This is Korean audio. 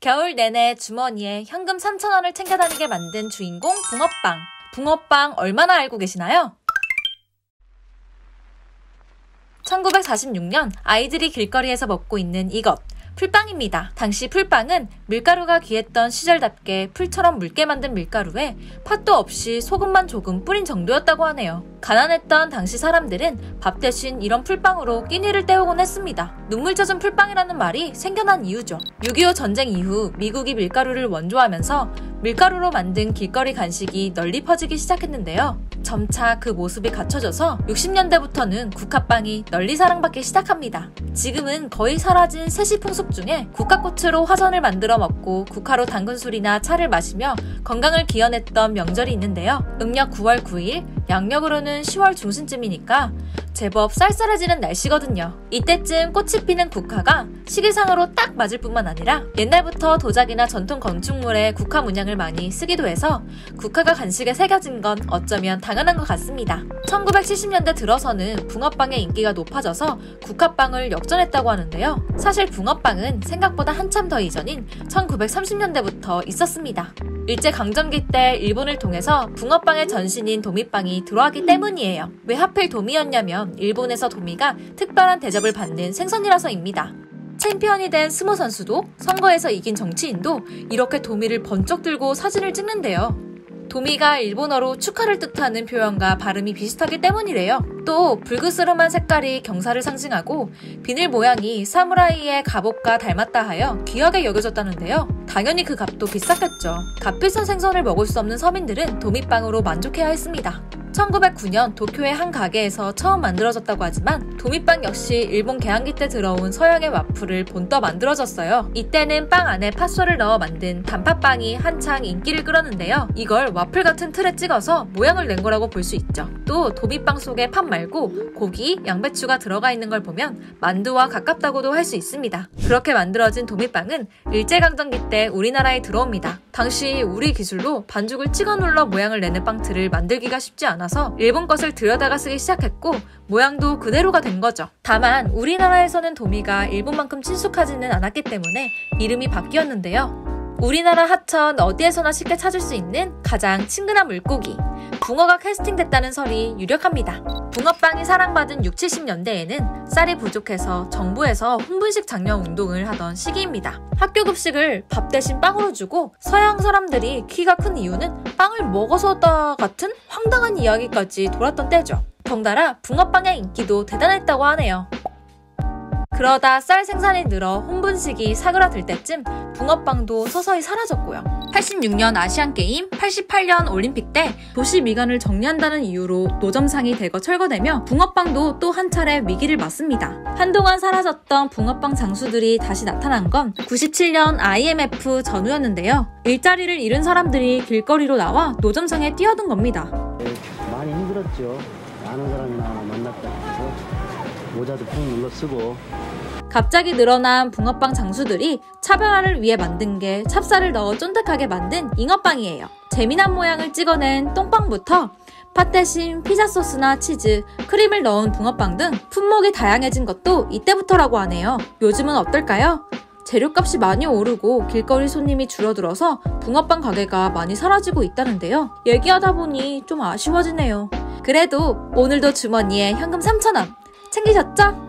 겨울 내내 주머니에 현금 3,000원을 챙겨 다니게 만든 주인공 붕어빵. 붕어빵 얼마나 알고 계시나요? 1946년 아이들이 길거리에서 먹고 있는 이것, 풀빵입니다. 당시 풀빵은 밀가루가 귀했던 시절답게 풀처럼 묽게 만든 밀가루에 팥도 없이 소금만 조금 뿌린 정도였다고 하네요. 가난했던 당시 사람들은 밥 대신 이런 풀빵으로 끼니를 때우곤 했습니다. 눈물 젖은 풀빵이라는 말이 생겨난 이유죠. 6.25 전쟁 이후 미국이 밀가루를 원조하면서 밀가루로 만든 길거리 간식이 널리 퍼지기 시작했는데요. 점차 그 모습이 갖춰져서 60년대부터는 국화빵이 널리 사랑받기 시작합니다. 지금은 거의 사라진 세시 풍습 중에 국화꽃으로 화전을 만들어 먹고 국화로 담근 술이나 차를 마시며 건강을 기원했던 명절이 있는데요. 음력 9월 9일, 양력으로는 10월 중순쯤이니까 제법 쌀쌀해지는 날씨거든요. 이때쯤 꽃이 피는 국화가 시기상으로 딱 맞을 뿐만 아니라 옛날부터 도자기나 전통 건축물에 국화 문양을 많이 쓰기도 해서 국화가 간식에 새겨진 건 어쩌면 당연한 것 같습니다. 1970년대 들어서는 붕어빵의 인기가 높아져서 국화빵을 역전했다고 하는데요. 사실 붕어빵은 생각보다 한참 더 이전인 1930년대부터 있었습니다. 일제강점기 때 일본을 통해서 붕어빵의 전신인 도미빵이 들어왔기 때문이에요. 왜 하필 도미였냐면 일본에서 도미가 특별한 대접을 받는 생선이라서입니다. 챔피언이 된 스모 선수도 선거에서 이긴 정치인도 이렇게 도미를 번쩍 들고 사진을 찍는데요. 도미가 일본어로 축하를 뜻하는 표현과 발음이 비슷하기 때문이래요. 또 불그스름한 색깔이 경사를 상징하고 비늘 모양이 사무라이의 갑옷과 닮았다 하여 귀하게 여겨졌다는데요. 당연히 그 값도 비쌌겠죠. 값비싼 생선을 먹을 수 없는 서민들은 도미빵으로 만족해야 했습니다. 1909년 도쿄의 한 가게에서 처음 만들어졌다고 하지만 도미빵 역시 일본 개항기 때 들어온 서양의 와플을 본떠 만들어졌어요. 이때는 빵 안에 팥소를 넣어 만든 단팥빵이 한창 인기를 끌었는데요. 이걸 와플 같은 틀에 찍어서 모양을 낸 거라고 볼 수 있죠. 또 도미빵 속에 팥 말고 고기, 양배추가 들어가 있는 걸 보면 만두와 가깝다고도 할 수 있습니다. 그렇게 만들어진 도미빵은 일제강점기 때 우리나라에 들어옵니다. 당시 우리 기술로 반죽을 찍어 눌러 모양을 내는 빵틀을 만들기가 쉽지 않아서 일본 것을 들여다가 쓰기 시작했고 모양도 그대로가 된 거죠. 다만 우리나라에서는 도미가 일본만큼 친숙하지는 않았기 때문에 이름이 바뀌었는데요. 우리나라 하천 어디에서나 쉽게 찾을 수 있는 가장 친근한 물고기 붕어가 캐스팅됐다는 설이 유력합니다. 붕어빵이 사랑받은 6, 70년대에는 쌀이 부족해서 정부에서 혼분식 장려 운동을 하던 시기입니다. 학교 급식을 밥 대신 빵으로 주고 서양 사람들이 키가 큰 이유는 빵을 먹어서다 같은 황당한 이야기까지 돌았던 때죠. 덩달아 붕어빵의 인기도 대단했다고 하네요. 그러다 쌀 생산이 늘어 혼분식이 사그라들 때쯤 붕어빵도 서서히 사라졌고요. 86년 아시안게임, 88년 올림픽 때 도시 미관을 정리한다는 이유로 노점상이 대거 철거되며 붕어빵도 또 한 차례 위기를 맞습니다. 한동안 사라졌던 붕어빵 장수들이 다시 나타난 건 97년 IMF 전후였는데요. 일자리를 잃은 사람들이 길거리로 나와 노점상에 뛰어든 겁니다. 많이 힘들었죠. 아는 사람이나 만났다 해서 모자도 푹 눌러 쓰고. 갑자기 늘어난 붕어빵 장수들이 차별화를 위해 만든 게 찹쌀을 넣어 쫀득하게 만든 잉어빵이에요. 재미난 모양을 찍어낸 똥빵부터 팥 대신 피자 소스나 치즈, 크림을 넣은 붕어빵 등 품목이 다양해진 것도 이때부터라고 하네요. 요즘은 어떨까요? 재료값이 많이 오르고 길거리 손님이 줄어들어서 붕어빵 가게가 많이 사라지고 있다는데요. 얘기하다 보니 좀 아쉬워지네요. 그래도 오늘도 주머니에 현금 3,000원 챙기셨죠?